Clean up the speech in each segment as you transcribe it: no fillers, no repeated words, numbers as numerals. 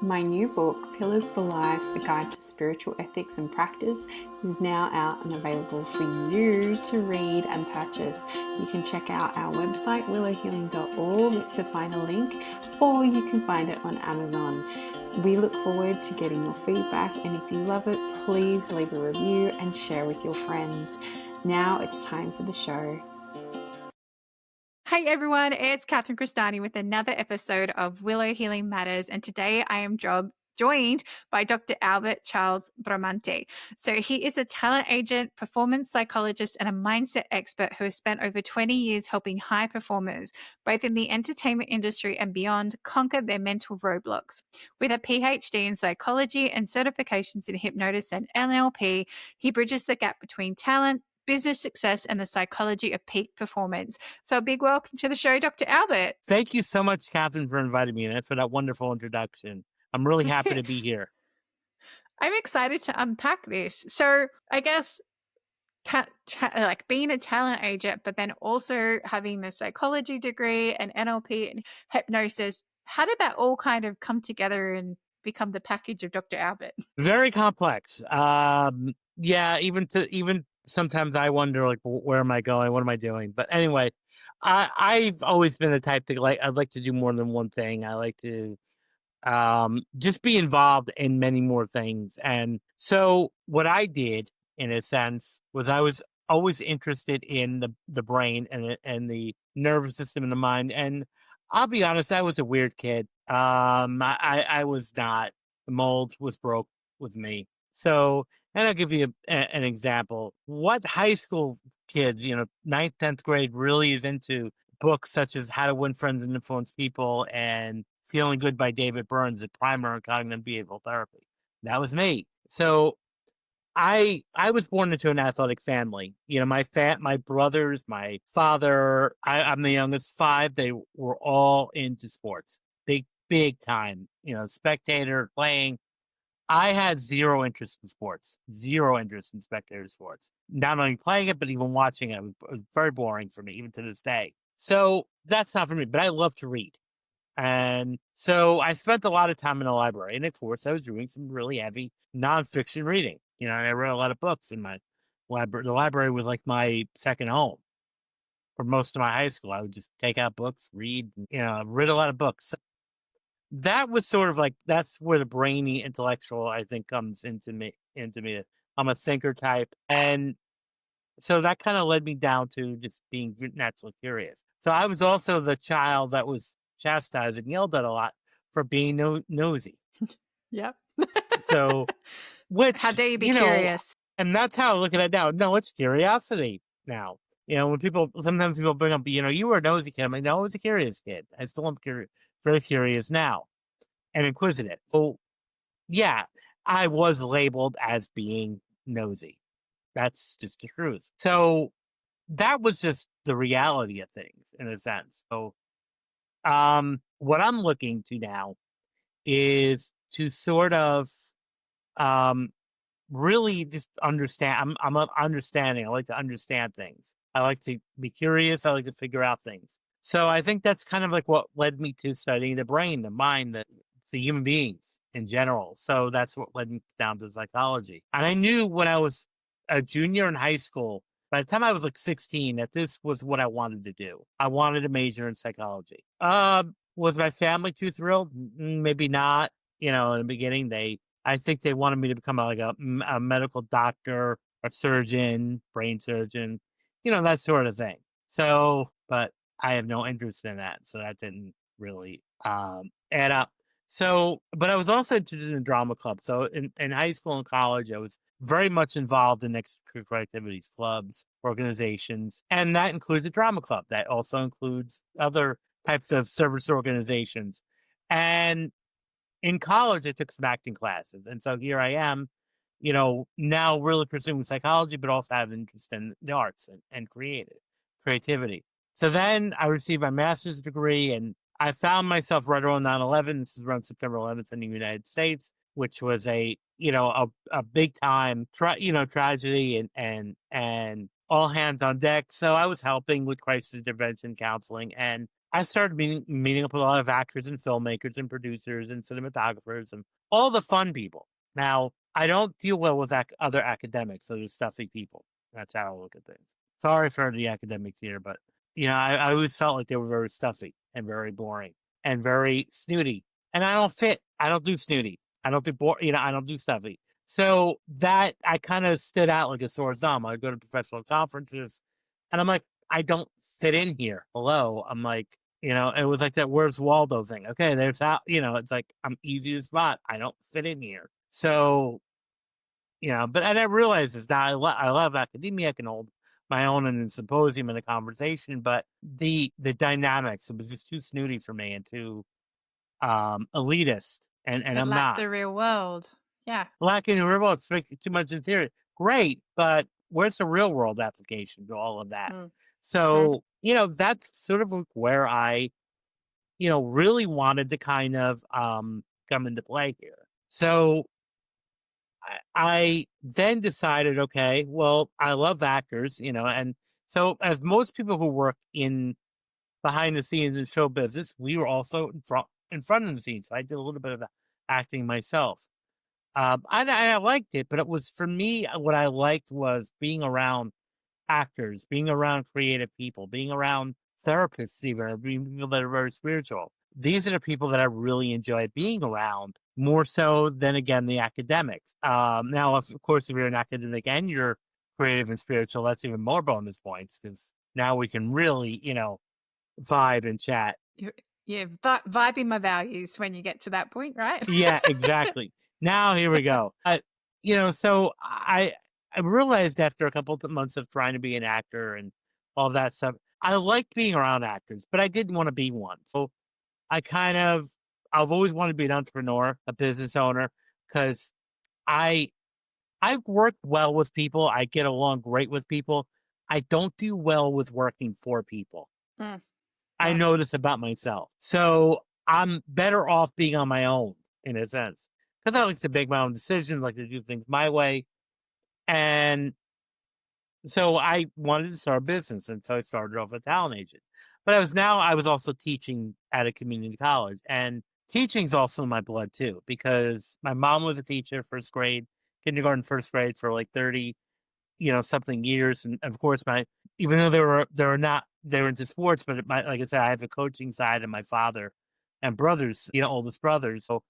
My new book, Pillars for Life, A Guide to Spiritual Ethics and Practice, is now out and available for you to read and purchase. You can check out our website, willowhealing.org, to find a link, or you can find it on Amazon. We look forward to getting your feedback, and if you love it, please leave a review and share with your friends. Now it's time for the show. Hey everyone, it's Catherine Crestani with another episode of Willow Healing Matters, and today I am joined by Dr. Albert Charles Bramante. So he is a talent agent, performance psychologist, and a mindset expert who has spent over 20 years helping high performers, both in the entertainment industry and beyond, conquer their mental roadblocks. With a Ph.D. in psychology and certifications in hypnosis and NLP, he bridges the gap between talent, business success, and the psychology of peak performance. So a big welcome to the show, Dr. Albert. Thank you so much, Catherine, for inviting me and for that wonderful introduction. I'm really happy to be here. I'm excited to unpack this. So I guess like being a talent agent, but then also having the psychology degree and NLP and hypnosis, how did that all kind of come together and become the package of Dr. Albert? Very complex. Yeah, even sometimes I wonder, like, where am I going? What am I doing? But anyway, I've always been the type to I'd like to do more than one thing. I like to just be involved in many more things. And so what I did, in a sense, was I was always interested in the brain and the nervous system and the mind. And I'll be honest, I was a weird kid. I was not. The mold was broke with me. So, and I'll give you an example. What high school kids, ninth, 10th grade, really is into books such as How to Win Friends and Influence People and Feeling Good by David Burns, a primer on cognitive behavioral therapy. That was me. So I was born into an athletic family. My brothers, my father, I'm the youngest of five. They were all into sports, big time. Spectator playing. I had zero interest in sports, zero interest in spectator sports. Not only playing it, but even watching it. It was very boring for me, even to this day. So that's not for me, but I love to read. And so I spent a lot of time in the library. And of course, I was doing some really heavy nonfiction reading. I read a lot of books in my library. The library was like my second home for most of my high school. I would just take out books, read, read a lot of books. So that was sort of like, that's where the brainy intellectual, I think, comes into me. I'm a thinker type. And so that kind of led me down to just being naturally curious. So I was also the child that was chastised and yelled at a lot for being nosy. Yep. So, which, how dare you be curious? And that's how I look at it now. No, it's curiosity now. When sometimes people bring up, you were a nosy kid. I'm like, no, I was a curious kid. I still am very curious now and inquisitive. So, yeah, I was labeled as being nosy. That's just the truth. So that was just the reality of things in a sense. So what I'm looking to now is to sort of really just understand. I'm understanding. I like to understand things. I like to be curious. I like to figure out things. So I think that's kind of like what led me to studying the brain, the mind, the human beings in general. So that's what led me down to psychology. And I knew when I was a junior in high school, by the time I was like 16, that this was what I wanted to do. I wanted to major in psychology. Was my family too thrilled? Maybe not. In the beginning, I think they wanted me to become a medical doctor, a surgeon, brain surgeon, that sort of thing. So, but I have no interest in that. So that didn't really add up. So, but I was also interested in drama club. So in high school and college, I was very much involved in extracurricular activities, clubs, organizations, and that includes a drama club. That also includes other types of service organizations. And in college, I took some acting classes. And so here I am, now really pursuing psychology, but also have interest in the arts and creativity. So then I received my master's degree, and I found myself right around 9/11. This is around September 11th in the United States, which was a big time, tragedy and all hands on deck. So I was helping with crisis intervention counseling, and I started meeting up with a lot of actors and filmmakers and producers and cinematographers and all the fun people. Now, I don't deal well with other academics, those are stuffy people. That's how I look at things. Sorry for the academics here, but I always felt like they were very stuffy and very boring and very snooty. And I don't fit. I don't do snooty. I don't do I don't do stuffy. So that I kind of stood out like a sore thumb. I go to professional conferences and I'm like, I don't fit in here. Hello. I'm like, it was like that Where's Waldo thing. Okay, there's how, it's like I'm easy to spot. I don't fit in here. So, but I didn't realize this. Now I love academia. I can hold my own in a symposium and a conversation, but the dynamics, it was just too snooty for me and too elitist. And It I'm lacked not. the real world. Yeah. Lacking the real world, speaking too much in theory. Great, but where's the real world application to all of that? Mm. So, that's sort of where I, really wanted to kind of come into play here. So I then decided, okay, well, I love actors, and so as most people who work in behind the scenes in show business, we were also in front of the scenes. So I did a little bit of the acting myself. And I liked it, but it was for me, what I liked was being around actors, being around creative people, being around therapists, even, or being people that are very spiritual. These are the people that I really enjoy being around more so than, again, the academics. Now, of course, if you're an academic and you're creative and spiritual, that's even more bonus points because now we can really, vibe and chat. Yeah, vibing my values when you get to that point, right? Yeah, exactly. Now here we go. So I realized after a couple of months of trying to be an actor and all that stuff, I liked being around actors, but I didn't want to be one. So I've always wanted to be an entrepreneur, a business owner, because I I work well with people. I get along great with people. I don't do well with working for people. Mm, I yeah. know this about myself. So I'm better off being on my own in a sense. Because I like to make my own decisions, like to do things my way. And so I wanted to start a business. And so I started off a talent agent. But I was also teaching at a community college. And teaching's also in my blood too, because my mom was a teacher, first grade, kindergarten, first grade for like 30 something years. And of course, even though they were into sports, but like I said, I have a coaching side, and my father and brothers, oldest brothers. So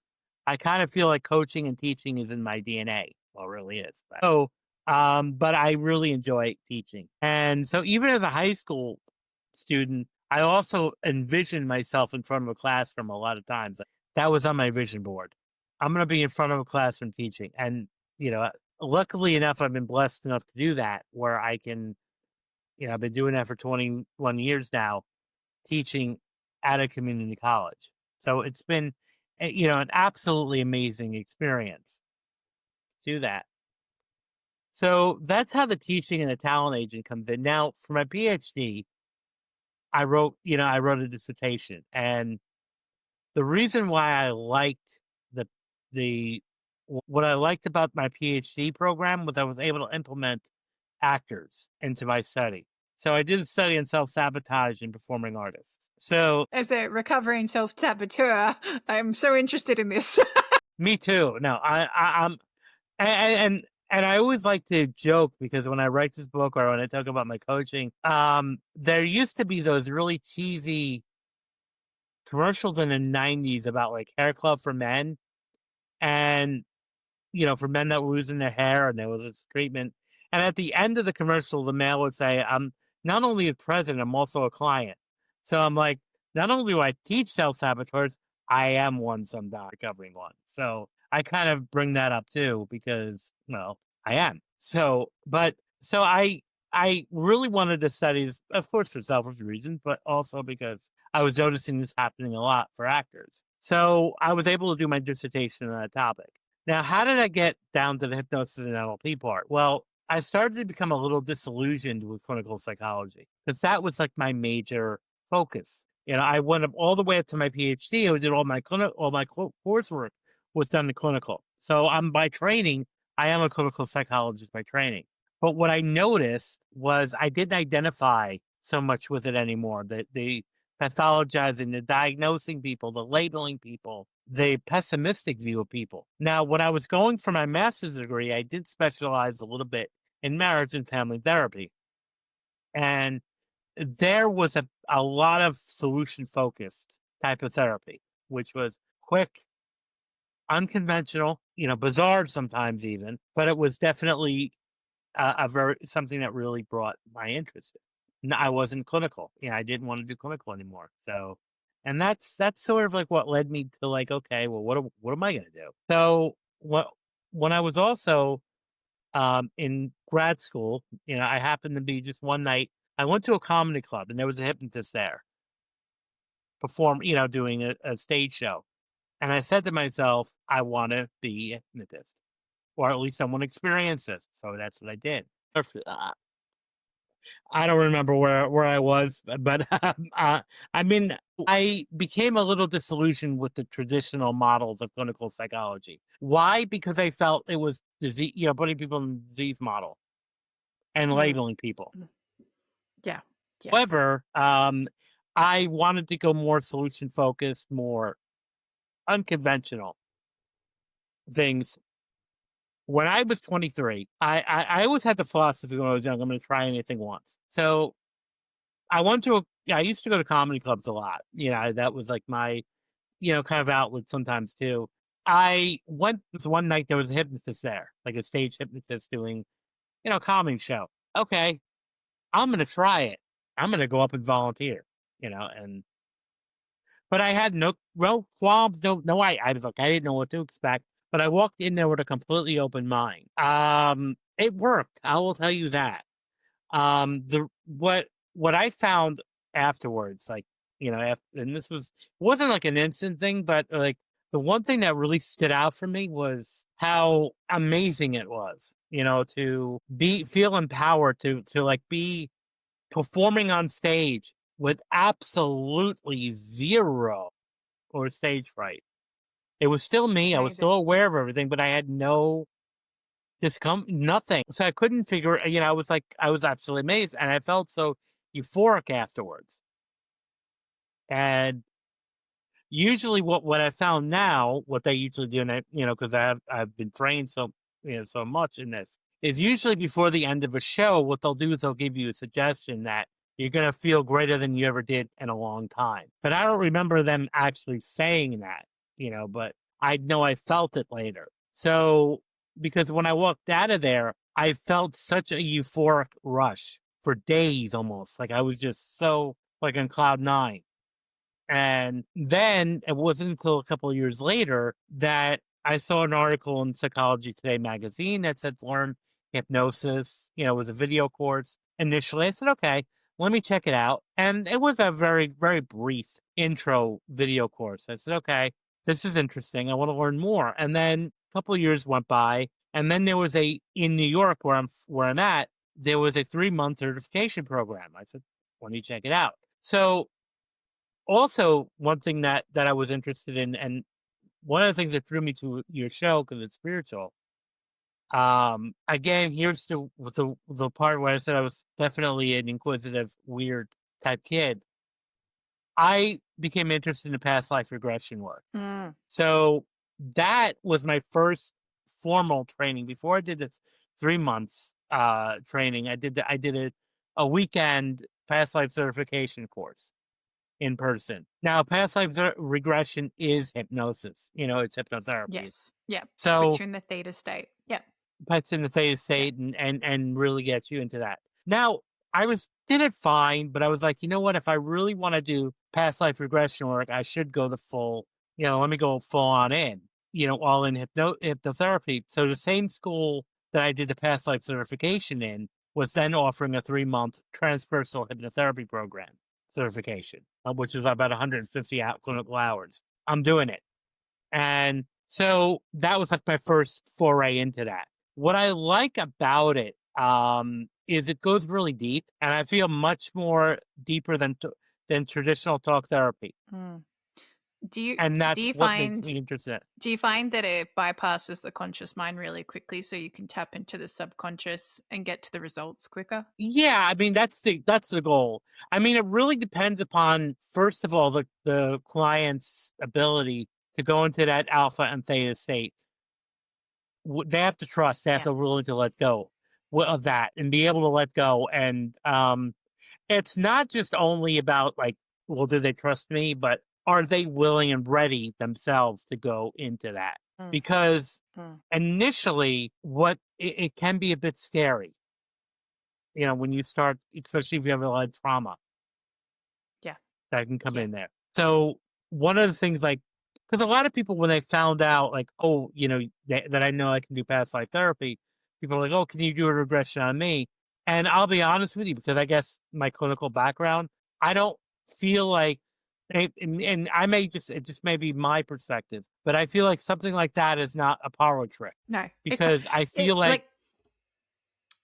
I kind of feel like coaching and teaching is in my DNA. Well, it really is. But I really enjoy teaching. And so even as a high school student, I also envisioned myself in front of a classroom a lot of times. That was on my vision board. I'm going to be in front of a classroom teaching. And, luckily enough, I've been blessed enough to do that where I can, I've been doing that for 21 years now, teaching at a community college. So it's been, an absolutely amazing experience to do that. So that's how the teaching and the talent agent comes in. Now, for my PhD, I wrote a dissertation, and the reason why I liked the what I liked about my PhD program was I was able to implement actors into my study. So I did a study on self-sabotage in performing artists. So As a recovering self-saboteur, I'm so interested in this. me too. No, I'm and I always like to joke because when I write this book or when I talk about my coaching, there used to be those really cheesy commercials in the 90s about like hair club for men and for men that were losing their hair and there was this treatment. And at the end of the commercial, the male would say, I'm not only a president, I'm also a client. So I'm like, not only do I teach self-saboteurs, I am one sometimes, recovering one. So I kind of bring that up too, because, well, I am. So I really wanted to study this, of course, for selfish reasons, but also because I was noticing this happening a lot for actors. So I was able to do my dissertation on that topic. Now, how did I get down to the hypnosis and NLP part? Well, I started to become a little disillusioned with clinical psychology because that was like my major focus. I went up all the way up to my PhD. I did all my coursework was done in clinical. So I'm by training, I am a clinical psychologist by training. But what I noticed was I didn't identify so much with it anymore. The pathologizing, the diagnosing people, the labeling people, the pessimistic view of people. Now, when I was going for my master's degree, I did specialize a little bit in marriage and family therapy. And there was a lot of solution focused type of therapy, which was quick, unconventional, bizarre sometimes even, but it was definitely a very something that really brought my interest in. I wasn't clinical. I didn't want to do clinical anymore. So, and that's sort of like what led me to like, okay, well, what am I going to do? So, when I was also in grad school, I happened to be just one night. I went to a comedy club and there was a hypnotist there, doing a stage show. And I said to myself, I want to be a hypnotist, or at least I want to experience this. So that's what I did. I don't remember where I was, but I mean, I became a little disillusioned with the traditional models of clinical psychology. Why? Because I felt it was disease, putting people in the disease model and labeling people. Yeah. However, I wanted to go more solution focused, more unconventional things. When I was 23, I always had the philosophy when I was young, I'm going to try anything once. So I used to go to comedy clubs a lot. That was like my, kind of outlet sometimes too. I went one night, there was a hypnotist there, like a stage hypnotist doing, comedy show. Okay, I'm going to try it. I'm going to go up and volunteer, but I had no qualms, I was like, I didn't know what to expect, but I walked in there with a completely open mind. It worked. I will tell you that. What I found afterwards, like, and wasn't like an instant thing, but like the one thing that really stood out for me was how amazing it was, to feel empowered to like be performing on stage with absolutely zero or stage fright. It was still me. I was still aware of everything, but I had no nothing. So I couldn't figure, I was absolutely amazed, and I felt so euphoric afterwards. And usually what I found now, what they usually do, and because I've been trained so much in this, is usually before the end of a show, what they'll do is they'll give you a suggestion that you're going to feel greater than you ever did in a long time. But I don't remember them actually saying that, but I know I felt it later. So, because when I walked out of there, I felt such a euphoric rush for days almost. Like I was just so like on cloud nine. And then it wasn't until a couple of years later that I saw an article in Psychology Today magazine that said learn hypnosis. It was a video course. Initially, I said, okay, let me check it out. And it was a very, very brief intro video course. I said, okay, this is interesting. I want to learn more. And then a couple of years went by. And then there was in New York where I'm at, there was a 3-month certification program. I said, let me check it out. So also, one thing that I was interested in, and one of the things that drew me to your show, because it's spiritual, again, here's the part where I said I was definitely an inquisitive, weird type kid. I became interested in past life regression work. So that was my first formal training. Before I did the 3 months training, I did a weekend past life certification course in person. Now, past life regression is hypnosis. It's hypnotherapy. Yes. Yeah. So puts you in the theta state. Yeah. Puts in the theta state and really gets you into that. Now, I did it fine, but I was like, you know what? If I really want to do past life regression work, I should go the full. Let me go full on in. All in hypnotherapy. So the same school that I did the past life certification in was then offering a 3-month transpersonal hypnotherapy program certification, which is about 150 clinical hours. I'm doing it. And so that was like my first foray into that. What I like about it is it goes really deep, and I feel much more deeper than traditional talk therapy. And do that's you what makes find me interested. do you find that it bypasses the conscious mind really quickly so you can tap into the subconscious and get to the results quicker? Yeah, I mean that's the goal. I mean, it really depends upon, first of all, the client's ability to go into that alpha and theta state. They have to trust. They have Yeah. to be willing to let go of that and be able to let go. And it's not just only about like, well, do they trust me, but are they willing and ready themselves to go into that? Mm, Because mm. initially, what it can be a bit scary, when you start, especially if you have a lot of trauma Yeah. that can come Yeah. in there. So one of the things, like, because a lot of people, when they found out, like, oh, that I know I can do past life therapy, people are like, oh, can you do a regression on me? And I'll be honest with you, because I guess my clinical background, I don't feel like, and it just may be my perspective, but I feel like something like that is not a parlor trick, No. because I feel It like,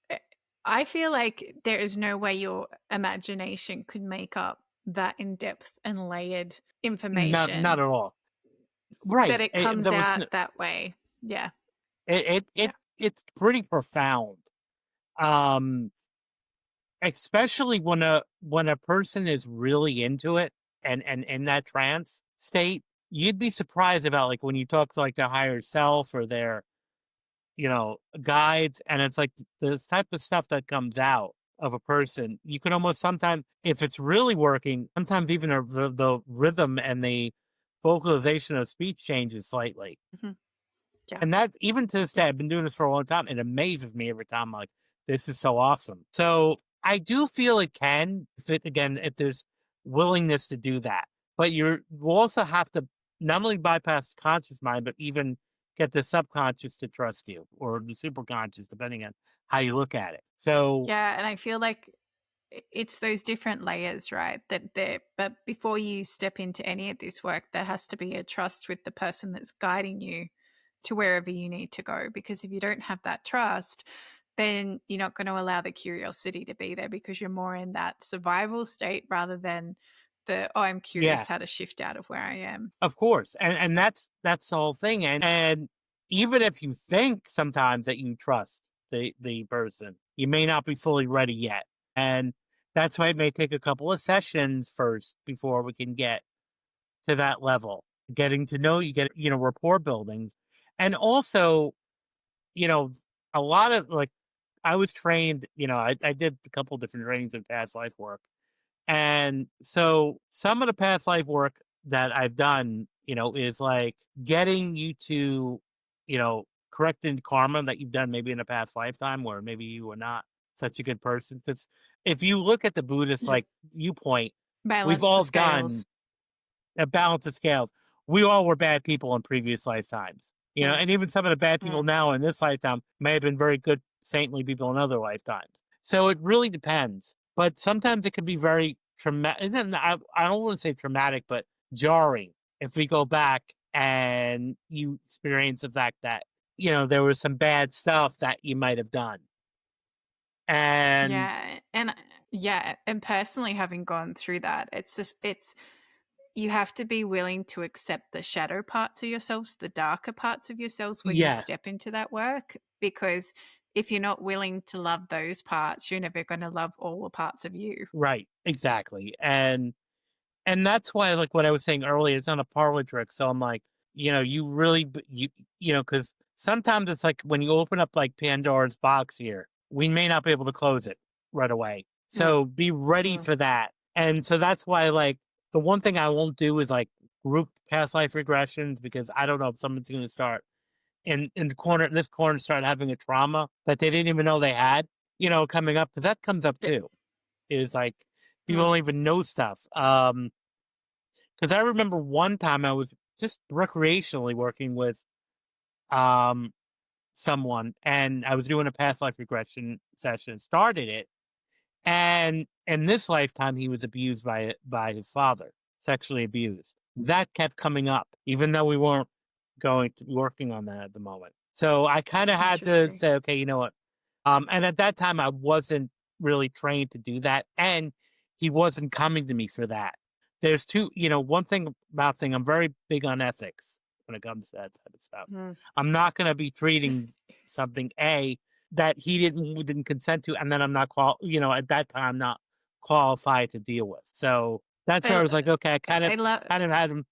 like I feel like there is no way your imagination could make up that in-depth and layered not information at all. that Right. it comes There was, out that way. Yeah. it Yeah. it's pretty profound. Um, Especially when a person is really into it and in that trance state, you'd be surprised about, like, when you talk to like their higher self or their, guides, and it's like this type of stuff that comes out of a person. You can almost sometimes, if it's really working, sometimes even the rhythm and the vocalization of speech changes slightly. Mhm. Yeah. And that, even to this day, Yeah. I've been doing this for a long time. It amazes me every time. Like, this is so awesome. So I do feel it can, if there's willingness to do that. But you also have to not only bypass the conscious mind, but even get the subconscious to trust you, or the superconscious, depending on how you look at it. So Yeah, and I feel like it's those different layers, right? But before you step into any of this work, there has to be a trust with the person that's guiding you to wherever you need to go. Because if you don't have that trust, then you're not going to allow the curiosity to be there, because you're more in that survival state rather than I'm yeah, curious how to shift out of where I am. of course. And that's the whole thing. And even if you think sometimes that you trust the person, you may not be fully ready yet. And that's why it may take a couple of sessions first before we can get to that level. Getting to know you, get, rapport buildings. And also, you know, a lot of, like, I was trained, I did a couple different trainings in past life work. And so some of the past life work that I've done, is like getting you to, correcting karma that you've done maybe in a past lifetime, where maybe you were not such a good person. Because if you look at the Buddhist, Yeah. like, viewpoint, we've Balance the all scales. done a balance of scales. We all were bad people in previous lifetimes, Mm, and even some of the bad people mm. now in this lifetime may have been very good, saintly people in other lifetimes. So it really depends. But sometimes it can be very traumatic. I don't want to say traumatic, but jarring if we go back and you experience the fact that, there was some bad stuff that you might have done. And And personally having gone through that, it's you have to be willing to accept the shadow parts of yourselves, the darker parts of yourselves when you yeah, step into that work. Because if you're not willing to love those parts, you're never going to love all the parts of you. right, exactly. And that's why, like what I was saying earlier, it's not a parlor trick. So I'm like, you really, because sometimes it's like when you open up like Pandora's box here, we may not be able to close it right away. Mm, So be ready mm. for that. And so that's why, like, the one thing I won't do is like group past life regressions, because I don't know if someone's going to start in this corner, start having a trauma that they didn't even know they had, coming up, because that comes up Yeah. too. Is like, people Mm, don't even know stuff. Because I remember one time I was just recreationally working with um someone, and I was doing a past life regression session, started it, and in this lifetime he was abused by his father, sexually abused. That kept coming up, even though we weren't going to be working on that at the moment. So I kind of had to interesting. say, okay, you know what? And at that time I wasn't really trained to do that, and he wasn't coming to me for that. there's one thing I'm very big on ethics when it comes to that type of stuff. Mm. I'm not going to be treating something that he didn't consent to, and then I'm not at that time not qualified to deal with. So that's where I I, was like, okay, I I love kind of had him.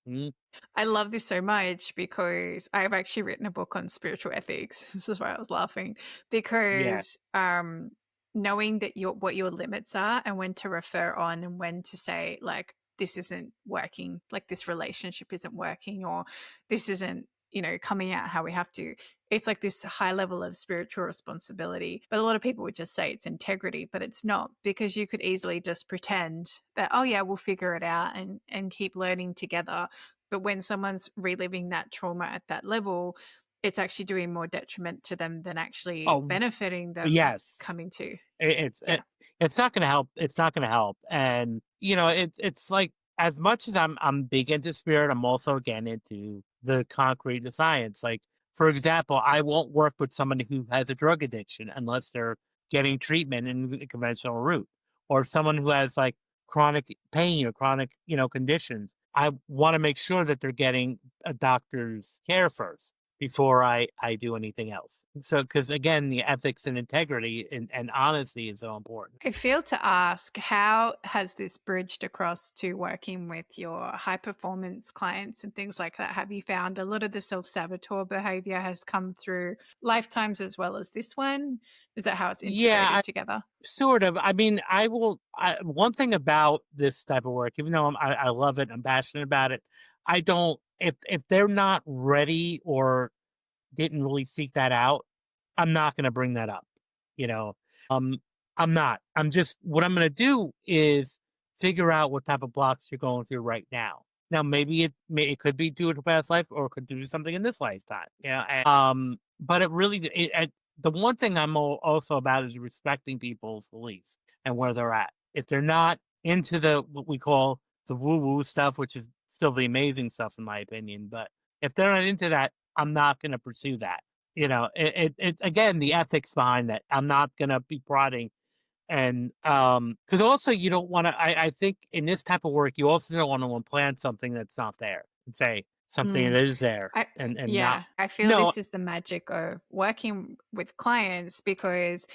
Mm, I love this so much because I've actually written a book on spiritual ethics. This is why I was laughing yeah. because knowing that what your limits are and when to refer on and when to say like this isn't working, like this relationship isn't working or this isn't coming out how we have to. It's like this high level of spiritual responsibility. But a lot of people would just say it's integrity, but it's not because you could easily just pretend that, oh yeah, we'll figure it out and keep learning together. But when someone's reliving that trauma at that level, it's actually doing more detriment to them than actually Oh, benefiting them yes. coming to. It's Yeah. it's not going to help. It's not going to help. And it's like, as much as I'm big into spirit, I'm also again into the concrete, the science. Like, for example, I won't work with somebody who has a drug addiction unless they're getting treatment in the conventional route, or someone who has like chronic pain or chronic conditions. I want to make sure that they're getting a doctor's care first before I do anything else. So, because again, the ethics and integrity and honesty is so important. I feel to ask, how has this bridged across to working with your high performance clients and things like that? Have you found a lot of the self-saboteur behavior has come through lifetimes as well as this one? Is that how it's Yeah, integrated together? sort of. I mean, one thing about this type of work, even though I love it, I'm passionate about it. I don't, if they're not ready or didn't really seek that out, I'm not going to bring that up. You know, um, I'm not. I'm just, what I'm going to do is figure out what type of blocks you're going through right now. Now, maybe it could be due to past life, or it could do something in this lifetime. But it really, the one thing I'm also about is respecting people's beliefs and where they're at. If they're not into what we call the woo woo stuff, which is still the amazing stuff in my opinion, but if they're not into that, I'm not going to pursue that. It's again the ethics behind that. I'm not going to be prodding, and because also you don't want to. I think in this type of work, you also don't want to implant something that's not there and say something that is there, and not. I feel No. this is the magic of working with clients because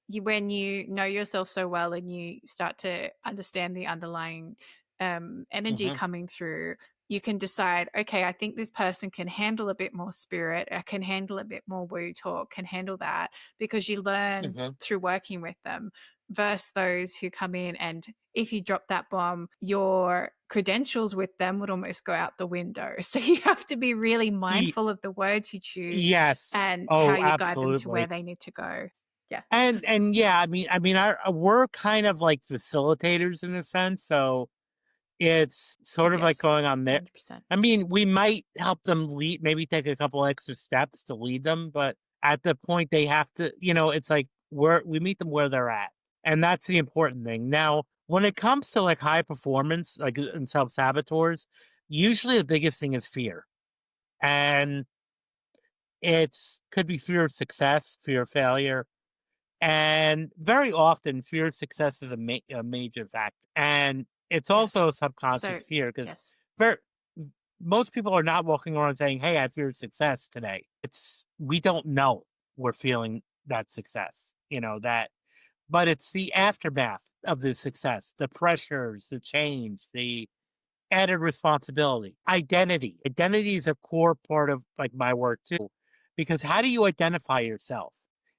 when you know yourself so well and you start to understand the underlying energy Hmm. coming through, you can decide, okay, I think this person can handle a bit more spirit, I can handle a bit more woo talk, can handle that, because you learn Hmm. through working with them versus those who come in and if you drop that bomb, your credentials with them would almost go out the window. So you have to be really mindful of the words you choose Yes. and how Oh, you guide them to where absolutely. they need to go. Yeah. And yeah, we're kind of like facilitators in a sense, so it's sort of like Yes. going on there. 100%. I mean, we might help them lead, maybe take a couple extra steps to lead them, but at the point they have to, it's like we meet them where they're at. And that's the important thing. Now, when it comes to like high performance, like in self-saboteurs, usually the biggest thing is fear. And it's could be fear of success, fear of failure, and very often, fear of success is a major factor. And it's also a Yes. So, subconscious fear because yes. most people are not walking around saying, "Hey, I fear success today." We don't know we're feeling that success, but it's the aftermath of the success, the pressures, the change, the added responsibility, identity. Identity is a core part of like my work too, because how do you identify yourself?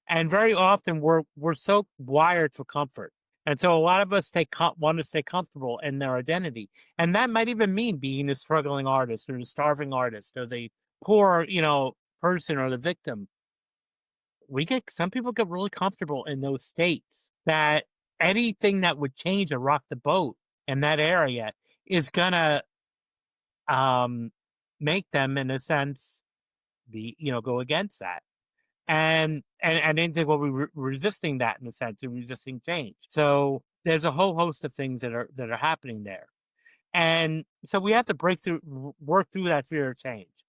And very often we're so wired for comfort, and so a lot of us want to stay comfortable in their identity, and that might even mean being a struggling artist or a starving artist or the poor, person or the victim. Some people get really comfortable in those states that anything that would change or rock the boat in that area is gonna um, make them, in a sense, go against that. And then they will be resisting that, in a sense, and resisting change. So there's a whole host of things that are happening there, and so we have to work through that fear of change,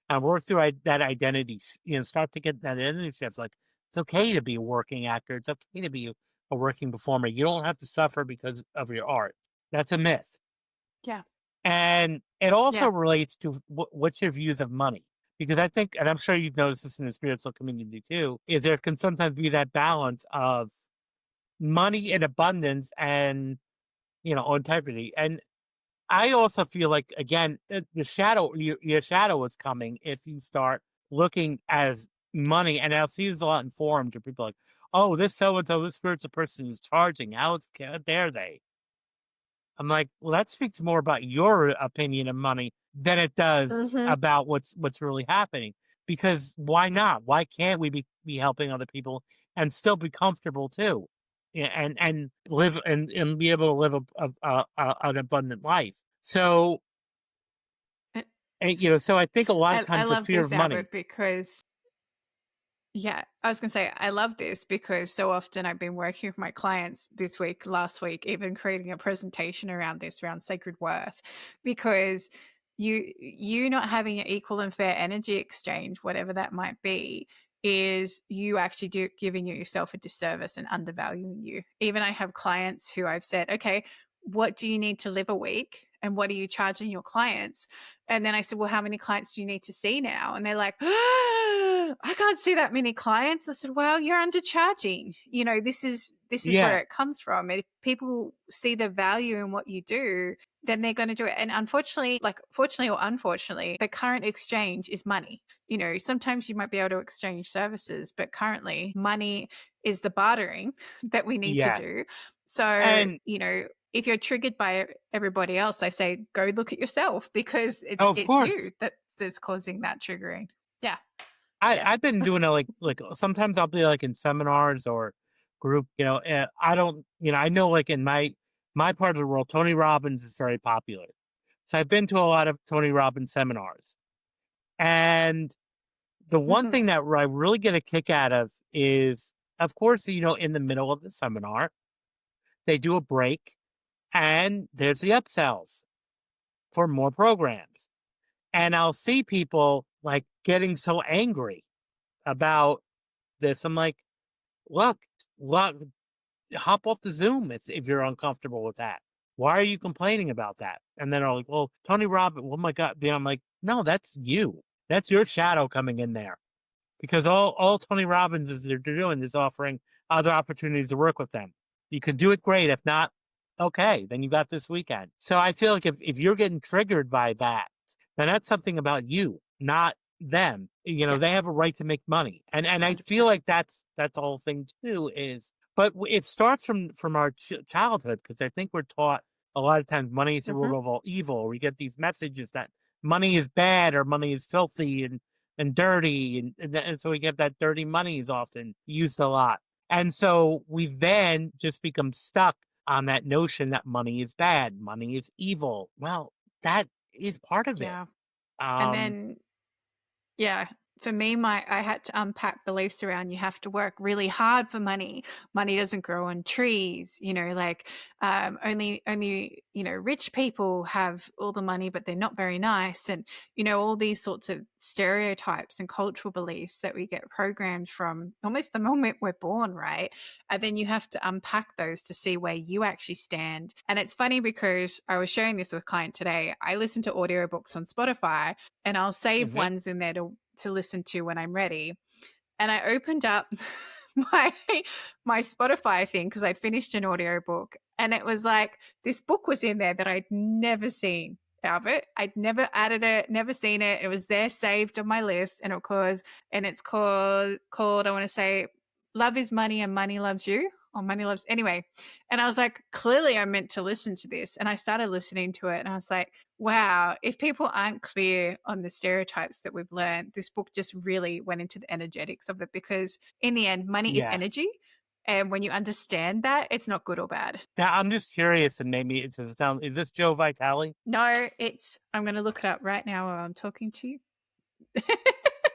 and work through that identity. Start to get that identity shift. Like, it's okay to be a working actor. It's okay to be a working performer. You don't have to suffer because of your art. That's a myth. Yeah. And it also Yeah. relates to what's your views of money. Because I think, and I'm sure you've noticed this in the spiritual community too, is there can sometimes be that balance of money in abundance and, integrity. And I also feel like, again, your shadow is coming if you start looking as money. And I'll see this a lot in forums where people are like, oh, this so and so, this spiritual person is charging. How dare they? I'm like, well, that speaks more about your opinion of money than it does Mm-hmm. about what's really happening. Because why not? Why can't we be helping other people and still be comfortable too, and live and be able to live an abundant life? So, and so I think a lot of I times the love fear this, of money. Albert, because yeah, I was going to say, I love this because so often I've been working with my clients this week, last week, even creating a presentation around this, around sacred worth, because you not having an equal and fair energy exchange, whatever that might be, is you actually giving yourself a disservice and undervaluing you. Even I have clients who I've said, okay, what do you need to live a week? And what are you charging your clients? And then I said, well, how many clients do you need to see now? And they're like, I can't see that many clients. I said, well, you're undercharging. This is Yeah, where it comes from. And if people see the value in what you do, then they're going to do it. And unfortunately, fortunately or unfortunately, the current exchange is money. Sometimes you might be able to exchange services, but currently money is the bartering that we need to yeah, do. So, and if you're triggered by everybody else, I say go look at yourself, because of it's course. you that's causing that triggering. Yeah. Yeah. I've been doing it like sometimes I'll be like in seminars or group, I don't, I know like in my part of the world, Tony Robbins is very popular. So I've been to a lot of Tony Robbins seminars. And the one Mhm. thing that I really get a kick out of is, of course, in the middle of the seminar, they do a break and there's the upsells for more programs. And I'll see people like getting so angry about this. I'm like, look, look, hop off the Zoom if you're uncomfortable with that. Why are you complaining about that? And then they're like, well, Tony Robbins, oh my God. Then I'm like, no, that's you. That's your shadow coming in there. Because all Tony Robbins is they're doing is offering other opportunities to work with them. You could do it great. If not, okay, then you got this weekend. So I feel like if you're getting triggered by that, then that's something about you, not them. Yeah. They have a right to make money. And I feel 100%. like that's the whole thing too is, but it starts from our childhood, because I think we're taught a lot of times money is the root Mhm. of all evil. We get these messages that money is bad or money is filthy and dirty, and so we get that dirty money is often used a lot. And so we then just become stuck on that notion that money is bad, money is evil. Well, that is part of it. Yeah. And Um, then yeah, for me, I had to unpack beliefs around you have to work really hard for money. Money doesn't grow on trees, like only rich people have all the money, but they're not very nice, and all these sorts of stereotypes and cultural beliefs that we get programmed from almost the moment we're born, right? And then you have to unpack those to see where you actually stand. And it's funny because I was sharing this with a client today. I listen to audiobooks on Spotify, and I'll save mhm. ones in there to listen to when I'm ready. And I opened up my my Spotify thing because I'd finished an audiobook, and it was like this book was in there that I'd never seen, Albert. I'd never added it, never seen it. It was there saved on my list, and it's called I want to say Love is Money and Money Loves You, or Money Loves anyway. And I was like, clearly I'm meant to listen to this. And I started listening to it, and I was like, wow, if people aren't clear on the stereotypes that we've learned, this book just really went into the energetics of it, because in the end, money is Yeah. energy. And when you understand that, it's not good or bad. Now I'm just curious, and maybe it doesn't sound. Is this Joe Vitale? No, I'm going to look it up right now while I'm talking to you.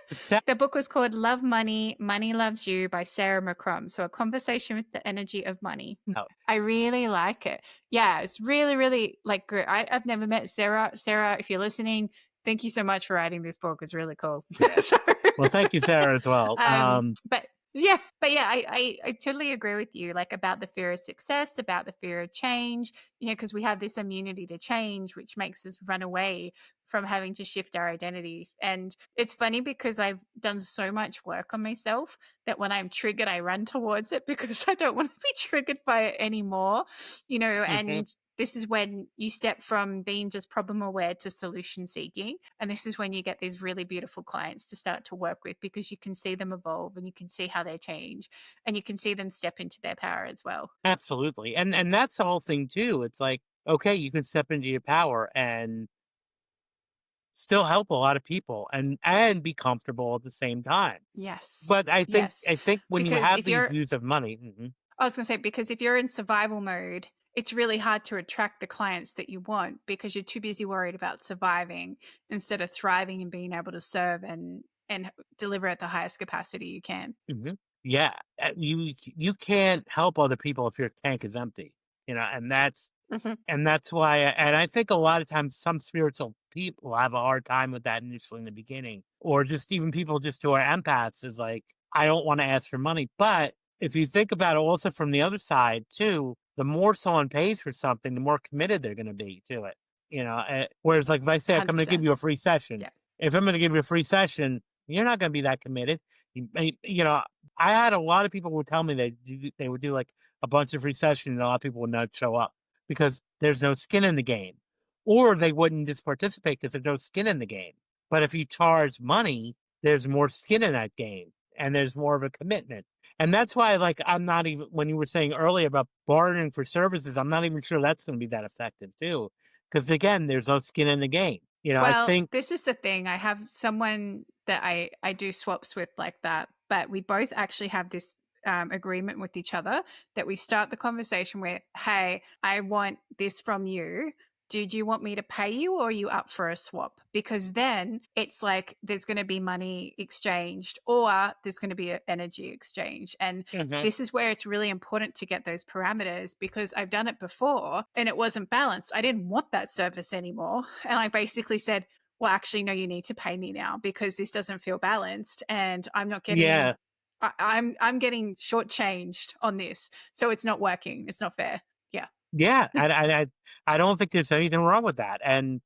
It sounds. The book was called Love Money, Money Loves You by Sarah McCrum. So a conversation with the energy of money. No. I really like it. Yeah, it's really, really like great. I've never met Sarah. Sarah, if you're listening, thank you so much for writing this book. It's really cool. Yeah. Well, thank you, Sarah, as well. But Yeah, but yeah, I totally agree with you, like about the fear of success, about the fear of change, because we have this immunity to change, which makes us run away from having to shift our identities. And it's funny because I've done so much work on myself that when I'm triggered, I run towards it because I don't want to be triggered by it anymore, Hmm. and this is when you step from being just problem aware to solution seeking. And this is when you get these really beautiful clients to start to work with because you can see them evolve and you can see how they change and you can see them step into their power as well. Absolutely. And that's the whole thing too. It's like, okay, you can step into your power and still help a lot of people and be comfortable at the same time. Yes. But I think Yes. I think when you Because have if these you're, views of money, mhm. I was going to say, because if you're in survival mode, it's really hard to attract the clients that you want because you're too busy worried about surviving instead of thriving and being able to serve and deliver at the highest capacity you can. Mhm. Yeah, you can't help other people if your tank is empty, and Mhm. that's why. And I think a lot of times some spiritual people have a hard time with that initially in the beginning, or just even people just who are empaths is like, I don't want to ask for money. But if you think about it, also from the other side too, the more someone pays for something, the more committed they're going to be to it. Whereas like if I say I'm going to give 100%. you a free session, Yeah. if I'm going to give you a free session, you're not going to be that committed. I had a lot of people who would tell me they would do like a bunch of free sessions, and a lot of people would not show up because there's no skin in the game, or they wouldn't just participate because there's no skin in the game. But if you charge money, there's more skin in that game, and there's more of a commitment. And that's why, like, I'm not even when you were saying earlier about bartering for services, I'm not even sure that's going to be that effective too, because again, there's no skin in the game. I Well, think, this is the thing. I have someone that I do swaps with like that, but we both actually have this agreement with each other that we start the conversation with, "Hey, I want this from you. Do you want me to pay you or are you up for a swap?" Because then it's like there's going to be money exchanged or there's going to be an energy exchange. And mhm, this is where it's really important to get those parameters because I've done it before and it wasn't balanced. I didn't want that service anymore. And I basically said, well, actually, no, you need to pay me now because this doesn't feel balanced and I'm not getting yeah, I'm getting shortchanged on this. So it's not working. It's not fair. Yeah. yeah, I don't think there's anything wrong with that. And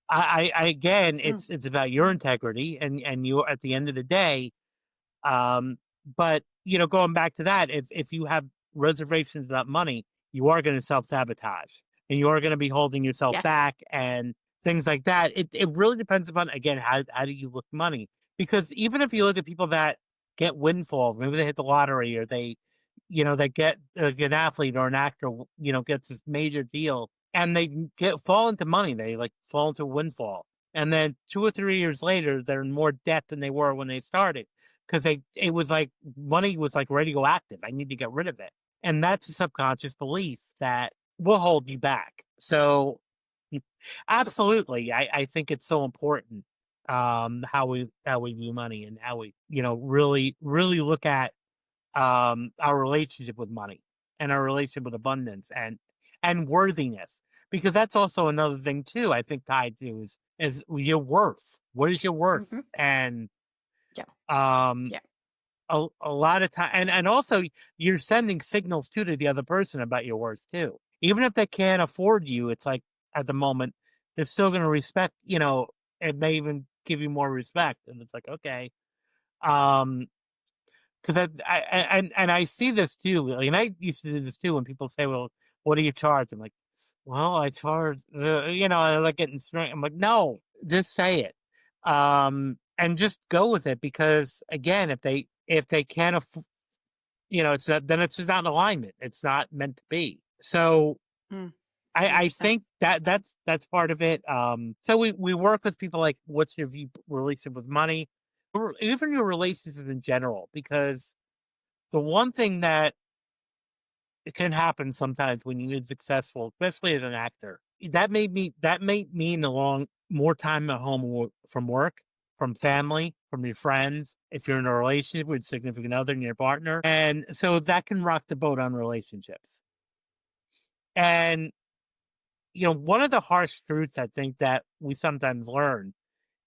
I again, Mm. it's about your integrity, and you at the end of the day. But going back to that, if you have reservations about money, you are going to self sabotage, and you are going to be holding yourself Yes. back, and things like that. It really depends upon again how do you look at money? Because even if you look at people that get windfalls, maybe they hit the lottery, or they get an athlete or an actor, gets this major deal, and they get fall into money, they like fall into a windfall, and then 2 or 3 years later, they're in more debt than they were when they started because it was like money was like radioactive. I need to get rid of it. And that's a subconscious belief that will hold you back. So absolutely, I think it's so important how we view money and how we, really, really look at our relationship with money and our relationship with abundance and worthiness. Because that's also another thing too, I think tied to is your worth. What is your worth? Mm-hmm. And Yeah. um Yeah. a lot of time, and also you're sending signals too to the other person about your worth too. Even if they can't afford you, it's like at the moment they're still going to respect. It may even give you more respect, and it's like okay, um, because and I see this too. Like, and I used to do this too when people say, "Well, what do you charge?" I'm like, "Well, I charge I like getting straight. I'm like, "No, just say it." And just go with it because again, if they can't it's not, then it's just not in alignment. It's not meant to be. So Mm. I 100%. think that's part of it. So we work with people like, what's your view relationship with money, or even your relationship in general, because the one thing that can happen sometimes when you get successful, especially as an actor, that may mean more time at home from work, from family, from your friends. If you're in a relationship with a significant other and your partner, and so that can rock the boat on relationships. And one of the harsh truths I think that we sometimes learn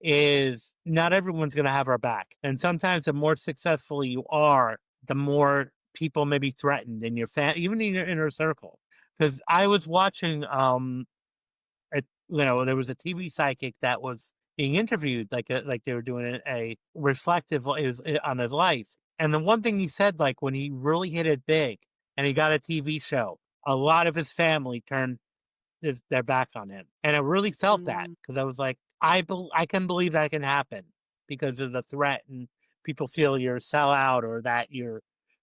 is not everyone's going to have our back, and sometimes the more successful you are, the more people may be threatened in your family, even in your inner circle. Because I was watching, there was a TV psychic that was being interviewed, like they were doing a reflective on his life. And the one thing he said, like when he really hit it big and he got a TV show, a lot of his family turned their back on him, and I really felt that because I was like, I can believe that can happen because of the threat, and people feel you're a sellout or that you're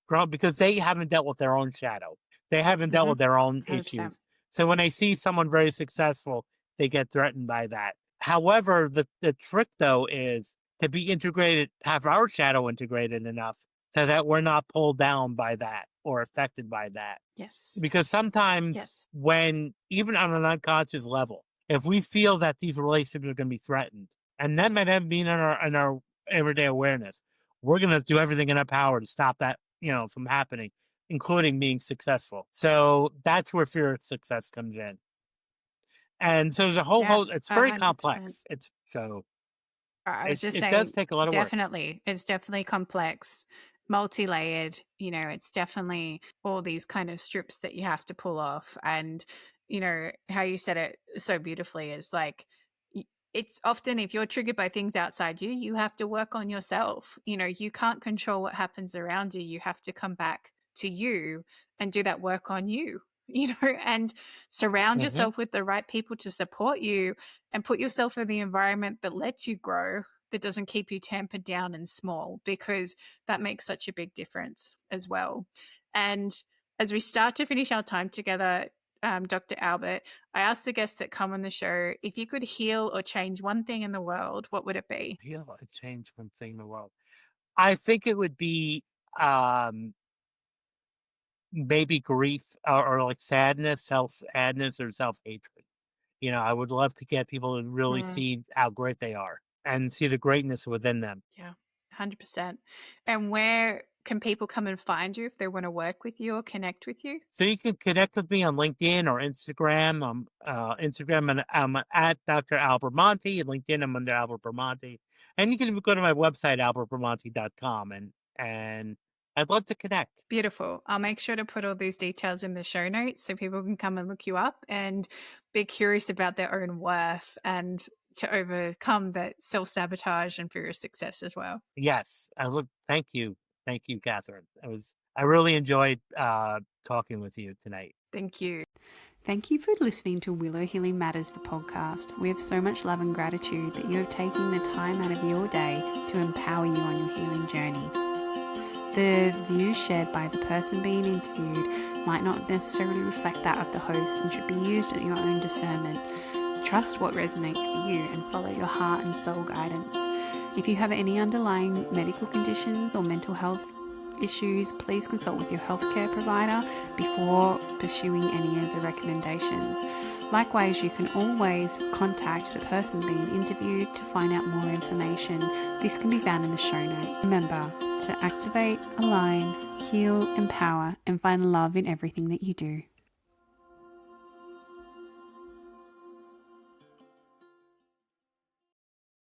grown because they haven't dealt with their own shadow, they haven't dealt with their own 100%. issues. So when they see someone very successful, they get threatened by that. However, the trick though is to be integrated, have our shadow integrated enough so that we're not pulled down by that or affected by that. Yes. Because sometimes Yes. when, even on an unconscious level, if we feel that these relationships are going to be threatened, and that might have been in our everyday awareness, we're going to do everything in our power to stop that, from happening, including being successful. So that's where fear of success comes in. And so there's a whole, it's very 100%. complex. I was just it saying, does take a lot of work. definitely. It's definitely complex, multi-layered. It's definitely all these kind of strips that you have to pull off. And, how you said it so beautifully is like, it's often if you're triggered by things outside you, you have to work on yourself. You can't control what happens around you. You have to come back to you and do that work on you, and surround yourself with the right people to support you and put yourself in the environment that lets you grow, that doesn't keep you tempered down and small, because that makes such a big difference as well. And as we start to finish our time together, Dr. Albert, I asked the guests that come on the show, if you could heal or change one thing in the world, what would it be? Heal or change one thing in the world. I think it would be maybe grief or like sadness, self-sadness or self-hatred. I would love to get people to really see how great they are and see the greatness within them. Yeah, 100%. And where can people come and find you if they want to work with you or connect with you? So you can connect with me on LinkedIn or Instagram. Instagram, I'm at Dr. Albert Bramante, and LinkedIn, I'm under Albert Bramante. And you can even go to my website, albertbramante.com, and I'd love to connect. Beautiful. I'll make sure to put all these details in the show notes so people can come and look you up and be curious about their own worth and to overcome that self-sabotage and fear of success as well. Yes. Thank you. Thank you, Catherine. I really enjoyed talking with you tonight. Thank you. Thank you for listening to Willow Healing Matters, the podcast. We have so much love and gratitude that you have taken the time out of your day to empower you on your healing journey. The views shared by the person being interviewed might not necessarily reflect that of the host and should be used at your own discernment. Trust what resonates for you and follow your heart and soul guidance. If you have any underlying medical conditions or mental health issues, please consult with your healthcare provider before pursuing any of the recommendations. Likewise, you can always contact the person being interviewed to find out more information. This can be found in the show notes. Remember to activate, align, heal, empower, and find love in everything that you do.